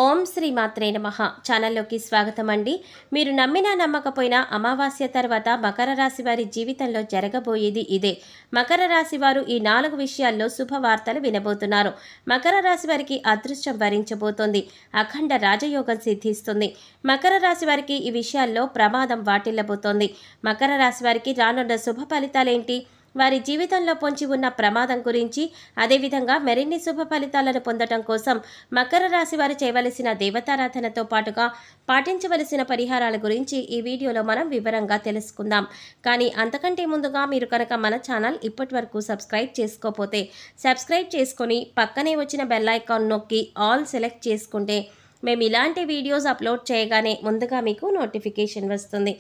ఓం శ్రీ మాత్రే నమః ఛానల్లోకి స్వాగతం అండి. మీరు నమ్మినా నమ్మకపోయినా అమావాస్య తర్వాత మకర రాశి వారి జీవితంలో జరగబోయేది ఇదే. మకర రాశి వారు ఈ 4 విషయాల్లో శుభవార్తలు వినబోతున్నారు. మకర రాశి వారికి అదృష్టం వరించబోతోంది. అఖండ రాజయోగం సిద్ధిస్తుంది. మకర రాశి వారికి ఈ విషయాల్లో ప్రమాదం వాటిల్లబోతోంది. మకర రాశి వారికి రానున్న శుభ ఫలితాలేంటి, వారి జీవితంలో పొంచి ఉన్న ప్రమాదం గురించి, అదేవిధంగా మరిన్ని శుభ ఫలితాలను పొందడం కోసం మకర రాశి వారు చేయవలసిన దేవతారాధనతో పాటుగా పాటించవలసిన పరిహారాల గురించి ఈ వీడియోలో మనం వివరంగా తెలుసుకుందాం. కానీ అంతకంటే ముందుగా మీరు కనుక మన ఛానల్ ఇప్పటివరకు సబ్స్క్రైబ్ చేసుకోకపోతే సబ్స్క్రైబ్ చేసుకొని పక్కనే వచ్చిన బెల్ ఐకాన్ నొక్కి ఆల్ సెలెక్ట్ చేసుకుంటే మేము ఇలాంటి వీడియోస్ అప్లోడ్ చేయగానే ముందుగా మీకు నోటిఫికేషన్ వస్తుంది.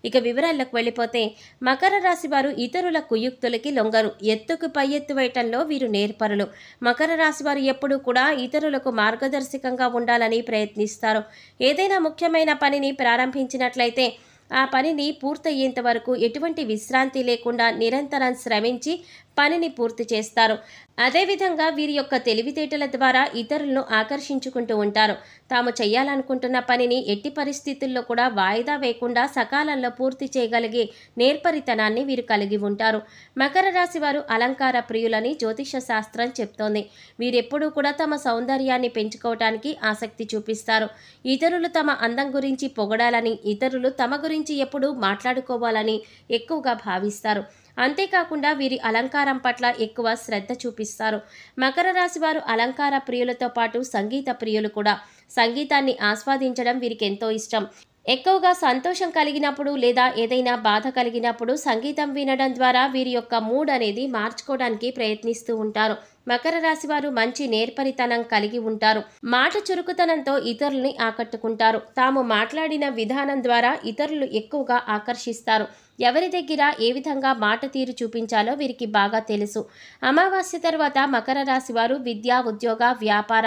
ఇక వివరాల్లోకి వెళ్ళిపోతే, మకర రాశి వారు ఇతరుల కుయుక్తులకి లొంగరు. ఎత్తుకు పై ఎత్తు వేయటంలో వీరు నేర్పరులు. మకర రాశి వారు ఎప్పుడూ కూడా ఇతరులకు మార్గదర్శకంగా ఉండాలని ప్రయత్నిస్తారు. ఏదైనా ముఖ్యమైన పనిని ప్రారంభించినట్లయితే ఆ పనిని పూర్తయ్యేంత వరకు ఎటువంటి విశ్రాంతి లేకుండా నిరంతరం శ్రమించి పనిని పూర్తి చేస్తారు. అదేవిధంగా వీరి యొక్క తెలివితేటల ద్వారా ఇతరులను ఆకర్షించుకుంటూ ఉంటారు. తాము చేయాలనుకుంటున్న పనిని ఎట్టి పరిస్థితుల్లో కూడా వాయిదా వేయకుండా సకాలంలో పూర్తి చేయగలిగే నేర్పరితనాన్ని వీరు కలిగి ఉంటారు. మకర రాశి వారు అలంకార ప్రియులని జ్యోతిష శాస్త్రం చెప్తోంది. వీరెప్పుడూ కూడా తమ సౌందర్యాన్ని పెంచుకోవటానికి ఆసక్తి చూపిస్తారు. ఇతరులు తమ అందం గురించి పొగడాలని, ఇతరులు తమ గురించి ఎప్పుడూ మాట్లాడుకోవాలని ఎక్కువగా భావిస్తారు. అంతేకాకుండా వీరి అలంకారం పట్ల ఎక్కువ శ్రద్ధ చూపిస్తారు. మకర రాశి వారు అలంకార ప్రియులతో పాటు సంగీత ప్రియులు కూడా. సంగీతాన్ని ఆస్వాదించడం వీరికి ఎంతో ఇష్టం. ఎక్కువగా సంతోషం కలిగినప్పుడు లేదా ఏదైనా బాధ కలిగినప్పుడు సంగీతం వినడం ద్వారా వీరి యొక్క మూడ్ అనేది మార్చుకోవడానికి ప్రయత్నిస్తూ ఉంటారు. మకర రాశి వారు మంచి నేర్పరితనం కలిగి ఉంటారు. మాట చురుకుతనంతో ఇతరుల్ని ఆకట్టుకుంటారు. తాము మాట్లాడిన విధానం ద్వారా ఇతరులు ఎక్కువగా ఆకర్షిస్తారు. ఎవరి దగ్గర ఏ విధంగా మాట తీరు చూపించాలో వీరికి బాగా తెలుసు. అమావాస్య తర్వాత మకర రాశి వారు విద్య, ఉద్యోగ, వ్యాపార,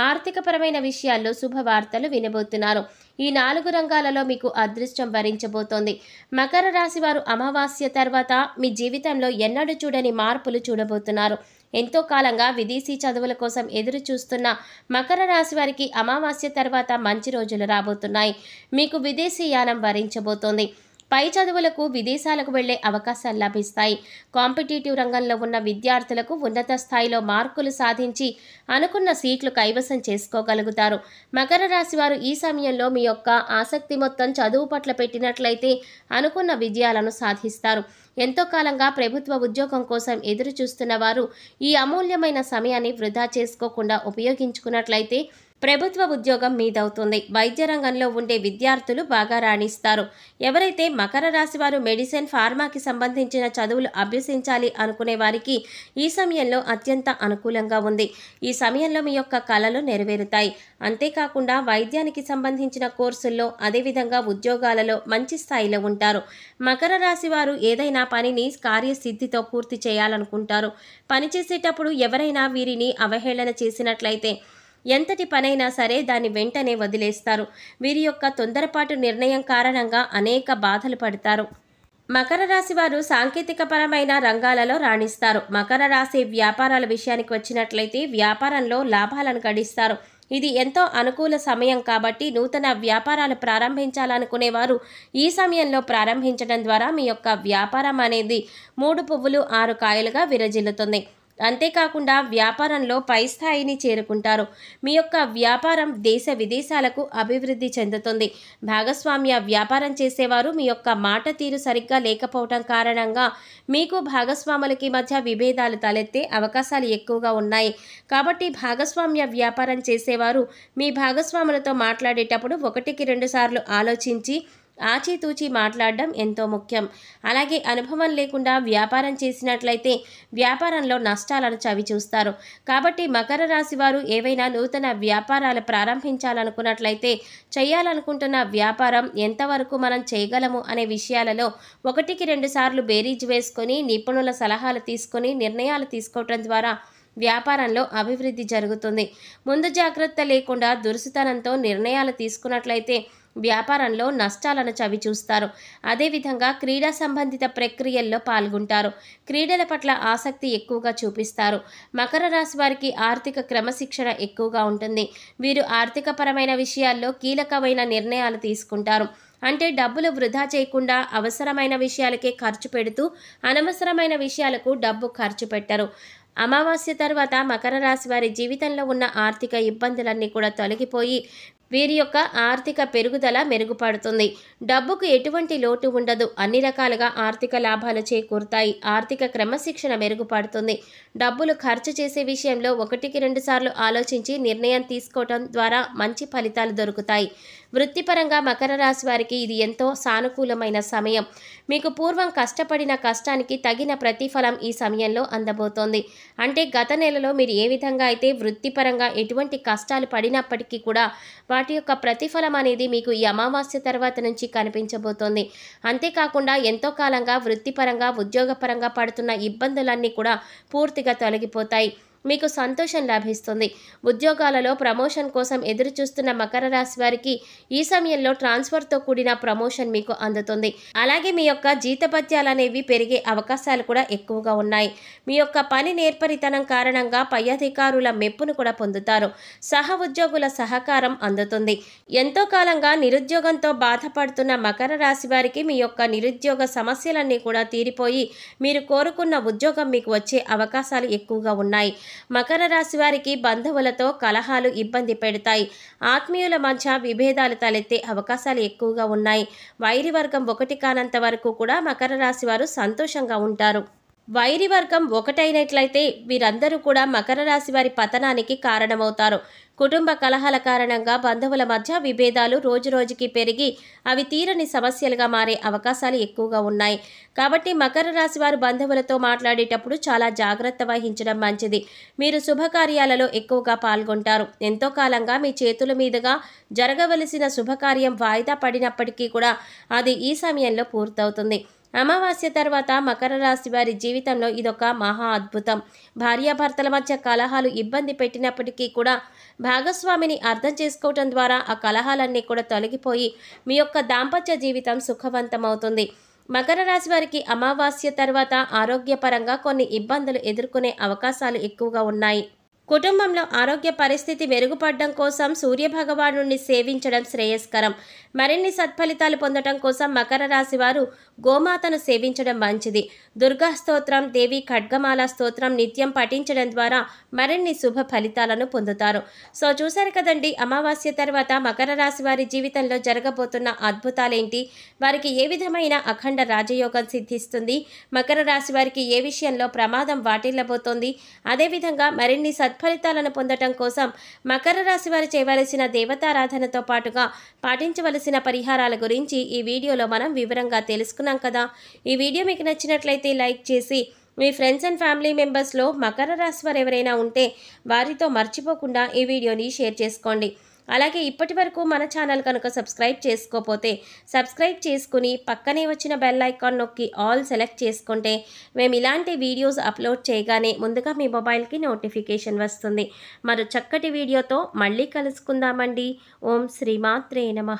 ఆర్థికపరమైన విషయాల్లో శుభవార్తలు వినబోతున్నారు. ఈ 4 రంగాలలో మీకు అదృష్టం వరించబోతోంది. మకర రాశి వారు అమావాస్య తర్వాత మీ జీవితంలో ఎన్నడూ చూడని మార్పులు చూడబోతున్నారు. ఎంతో కాలంగా విదేశీ చదువుల కోసం ఎదురు చూస్తున్న మకర రాశి వారికి అమావాస్య తర్వాత మంచి రోజులు రాబోతున్నాయి. మీకు విదేశీ యానం వరించబోతోంది. పై చదువులకు విదేశాలకు వెళ్లే అవకాశాలు లభిస్తాయి. కాంపిటేటివ్ రంగంలో ఉన్న విద్యార్థులకు ఉన్నత స్థాయిలో మార్కులు సాధించి అనుకున్న సీట్లు కైవసం చేసుకోగలుగుతారు. మకర రాశి వారు ఈ సమయంలో మీ యొక్క ఆసక్తి మొత్తం చదువు పట్ల పెట్టినట్లయితే అనుకున్న విజయాలను సాధిస్తారు. ఎంతో కాలంగా ప్రభుత్వ ఉద్యోగం కోసం ఎదురు చూస్తున్న వారు ఈ అమూల్యమైన సమయాన్ని వృధా చేసుకోకుండా ఉపయోగించుకున్నట్లయితే ప్రభుత్వ ఉద్యోగం మీదవుతుంది. వైద్య రంగంలో ఉండే విద్యార్థులు బాగా రాణిస్తారు. ఎవరైతే మకర రాశి వారు మెడిసిన్, ఫార్మాకి సంబంధించిన చదువులు అభ్యసించాలి అనుకునే వారికి ఈ సమయంలో అత్యంత అనుకూలంగా ఉంది. ఈ సమయంలో మీ యొక్క కలలు నెరవేరుతాయి. అంతేకాకుండా వైద్యానికి సంబంధించిన కోర్సుల్లో, అదేవిధంగా ఉద్యోగాలలో మంచి స్థాయిలో ఉంటారు. మకర రాశి వారు ఏదైనా పనిని కార్యసిద్ధితో పూర్తి చేయాలనుకుంటారు. పనిచేసేటప్పుడు ఎవరైనా వీరిని అవహేళన చేసినట్లయితే ఎంతటి పనైనా సరే దాన్ని వెంటనే వదిలేస్తారు. వీరి యొక్క తొందరపాటు నిర్ణయం కారణంగా అనేక బాధలు పడతారు. మకర రాశి వారు సాంకేతికపరమైన రంగాలలో రాణిస్తారు. మకర రాశి వ్యాపారాల విషయానికి వచ్చినట్లయితే వ్యాపారంలో లాభాలను గడిస్తారు. ఇది ఎంతో అనుకూల సమయం కాబట్టి నూతన వ్యాపారాలు ప్రారంభించాలనుకునేవారు ఈ సమయంలో ప్రారంభించడం ద్వారా మీ యొక్క వ్యాపారం అనేది 3 పువ్వులు 6 కాయలుగా విరజిల్లుతుంది. అంతేకాకుండా వ్యాపారంలో పై స్థాయిని చేరుకుంటారు. మీ యొక్క వ్యాపారం దేశ విదేశాలకు అభివృద్ధి చెందుతుంది. భాగస్వామ్య వ్యాపారం చేసేవారు మీ యొక్క మాట తీరు సరిగ్గా లేకపోవడం కారణంగా మీకు భాగస్వాములకి మధ్య విభేదాలు తలెత్తే అవకాశాలు ఎక్కువగా ఉన్నాయి. కాబట్టి భాగస్వామ్య వ్యాపారం చేసేవారు మీ భాగస్వాములతో మాట్లాడేటప్పుడు 1కి 2 సార్లు ఆలోచించి ఆచితూచి మాట్లాడడం ఎంతో ముఖ్యం. అలాగే అనుభవం లేకుండా వ్యాపారం చేసినట్లయితే వ్యాపారంలో నష్టాలను చవిచూస్తారు. కాబట్టి మకర రాశి వారు ఏవైనా నూతన వ్యాపారాలు ప్రారంభించాలనుకున్నట్లయితే చేయాలనుకుంటున్న వ్యాపారం ఎంతవరకు మనం చేయగలము అనే విషయాలలో 1కి 2 సార్లు బేరీజు వేసుకొని నిపుణుల సలహాలు తీసుకొని నిర్ణయాలు తీసుకోవటం ద్వారా వ్యాపారంలో అభివృద్ధి జరుగుతుంది. ముందు జాగ్రత్త లేకుండా దురుసుతనంతో నిర్ణయాలు తీసుకున్నట్లయితే వ్యాపారంలో నష్టాలను చవిచూస్తారు. అదేవిధంగా క్రీడా సంబంధిత ప్రక్రియల్లో పాల్గొంటారు. క్రీడల పట్ల ఆసక్తి ఎక్కువగా చూపిస్తారు. మకర రాశి వారికి ఆర్థిక క్రమశిక్షణ ఎక్కువగా ఉంటుంది. వీరు ఆర్థికపరమైన విషయాల్లో కీలకమైన నిర్ణయాలు తీసుకుంటారు. అంటే డబ్బులు వృధా చేయకుండా అవసరమైన విషయాలకే ఖర్చు పెడుతూ అనవసరమైన విషయాలకు డబ్బు ఖర్చు పెట్టరు. అమావాస్య తర్వాత మకర రాశి వారి జీవితంలో ఉన్న ఆర్థిక ఇబ్బందులన్నీ కూడా తొలగిపోయి వీరి యొక్క ఆర్థిక పెరుగుదల మెరుగుపడుతుంది. డబ్బుకు ఎటువంటి లోటు ఉండదు. అన్ని రకాలుగా ఆర్థిక లాభాలు చేకూరుతాయి. ఆర్థిక క్రమశిక్షణ మెరుగుపడుతుంది. డబ్బులు ఖర్చు చేసే విషయంలో 1-2 సార్లు ఆలోచించి నిర్ణయం తీసుకోవటం ద్వారా మంచి ఫలితాలు దొరుకుతాయి. వృత్తిపరంగా మకర రాశి వారికి ఇది ఎంతో సానుకూలమైన సమయం. మీకు పూర్వం కష్టపడిన కష్టానికి తగిన ప్రతిఫలం ఈ సమయంలో అందబోతోంది. అంటే గత నెలలో మీరు ఏ విధంగా అయితే వృత్తిపరంగా ఎటువంటి కష్టాలు పడినప్పటికీ కూడా వాటి యొక్క ప్రతిఫలం అనేది మీకు ఈ అమావాస్య తర్వాత నుంచి కనిపించబోతోంది. అంతేకాకుండా ఎంతో కాలంగా వృత్తిపరంగా ఉద్యోగపరంగా పడుతున్న ఇబ్బందులన్నీ కూడా పూర్తిగా తొలగిపోతాయి. మీకు సంతోషం లభిస్తుంది. ఉద్యోగాలలో ప్రమోషన్ కోసం ఎదురు చూస్తున్న మకర రాశి వారికి ఈ సమయంలో ట్రాన్స్ఫర్తో కూడిన ప్రమోషన్ మీకు అందుతుంది. అలాగే మీ యొక్క జీతభత్యాలు అనేవి పెరిగే అవకాశాలు కూడా ఎక్కువగా ఉన్నాయి. మీ యొక్క పని నేర్పరితనం కారణంగా పై అధికారుల మెప్పును కూడా పొందుతారు. సహ ఉద్యోగుల సహకారం అందుతుంది. ఎంతో కాలంగా నిరుద్యోగంతో బాధపడుతున్న మకర రాశి వారికి మీ యొక్క నిరుద్యోగ సమస్యలన్నీ కూడా తీరిపోయి మీరు కోరుకున్న ఉద్యోగం మీకు వచ్చే అవకాశాలు ఎక్కువగా ఉన్నాయి. మకర రాశి వారికి బంధువులతో కలహాలు ఇబ్బంది పెడతాయి. ఆత్మీయుల మధ్య విభేదాలు తలెత్తే అవకాశాలు ఎక్కువగా ఉన్నాయి. వైరి వర్గం ఒకటి కానంత వరకు కూడా మకర రాశి వారు సంతోషంగా ఉంటారు. వైరి వర్గం ఒకటైనట్లయితే వీరందరూ కూడా మకర రాశి వారి పతనానికి కారణమవుతారు. కుటుంబ కలహాల కారణంగా బంధువుల మధ్య విభేదాలు రోజురోజుకి పెరిగి అవి తీరని సమస్యలుగా మారే అవకాశాలు ఎక్కువగా ఉన్నాయి. కాబట్టి మకర రాశి వారు బంధువులతో మాట్లాడేటప్పుడు చాలా జాగ్రత్త వహించడం మంచిది. మీరు శుభకార్యాలలో ఎక్కువగా పాల్గొంటారు. ఎంతో కాలంగా మీ చేతుల మీదుగా జరగవలసిన శుభకార్యం వాయిదా పడినప్పటికీ కూడా అది ఈ సమయంలో పూర్తవుతుంది. అమావాస్య తర్వాత మకర రాశి వారి జీవితంలో ఇదొక మహా అద్భుతం. భార్యాభర్తల మధ్య కలహాలు ఇబ్బంది పెట్టినప్పటికీ కూడా భాగస్వామిని అర్థం చేసుకోవటం ద్వారా ఆ కలహాలన్నీ కూడా తొలగిపోయి మీ యొక్క దాంపత్య జీవితం సుఖవంతమవుతుంది. మకర రాశి వారికి అమావాస్య తర్వాత ఆరోగ్యపరంగా కొన్ని ఇబ్బందులు ఎదుర్కొనే అవకాశాలు ఎక్కువగా ఉన్నాయి. కుటుంబంలో ఆరోగ్య పరిస్థితి మెరుగుపడడం కోసం సూర్యభగవానుడిని సేవించడం శ్రేయస్కరం. మరిన్ని సత్ఫలితాలు పొందడం కోసం మకర రాశి వారు గోమాతను సేవించడం మంచిది. దుర్గా స్తోత్రం, దేవి ఖడ్గమాల స్తోత్రం నిత్యం పఠించడం ద్వారా మరిన్ని శుభ ఫలితాలను పొందుతారు. సో చూశారు కదండి, అమావాస్య తర్వాత మకర రాశి వారి జీవితంలో జరగబోతున్న అద్భుతాలేంటి, వారికి ఏ విధమైన అఖండ రాజయోగం సిద్ధిస్తుంది, మకర రాశి వారికి ఏ విషయంలో ప్రమాదం వాటిల్లబోతోంది, అదేవిధంగా మరిన్ని సత్ఫలితాలను పొందటం కోసం మకర రాశి వారు చేయవలసిన దేవతారాధనతో పాటుగా పాటించవలసిన పరిహారాల గురించి ఈ వీడియోలో మనం వివరంగా తెలుసుకున్నాం కదా. ఈ వీడియో మీకు నచ్చినట్లయితే లైక్ చేసి మీ ఫ్రెండ్స్ అండ్ ఫ్యామిలీ మెంబర్స్లో మకర రాశి వారు ఎవరైనా ఉంటే వారితో మర్చిపోకుండా ఈ వీడియోని షేర్ చేసుకోండి. అలాగే ఇప్పటి వరకు మన ఛానల్ కనుక సబ్స్క్రైబ్ చేసుకోకపోతే సబ్స్క్రైబ్ చేసుకుని పక్కనే వచ్చిన బెల్ ఐకాన్ నొక్కి ఆల్ సెలెక్ట్ చేసుకుంటే మేము ఇలాంటి వీడియోస్ అప్లోడ్ చేయగానే ముందుగా మీ మొబైల్కి నోటిఫికేషన్ వస్తుంది. మరో చక్కటి వీడియోతో మళ్ళీ కలుసుకుందామండి. ఓం శ్రీమాత్రే నమః.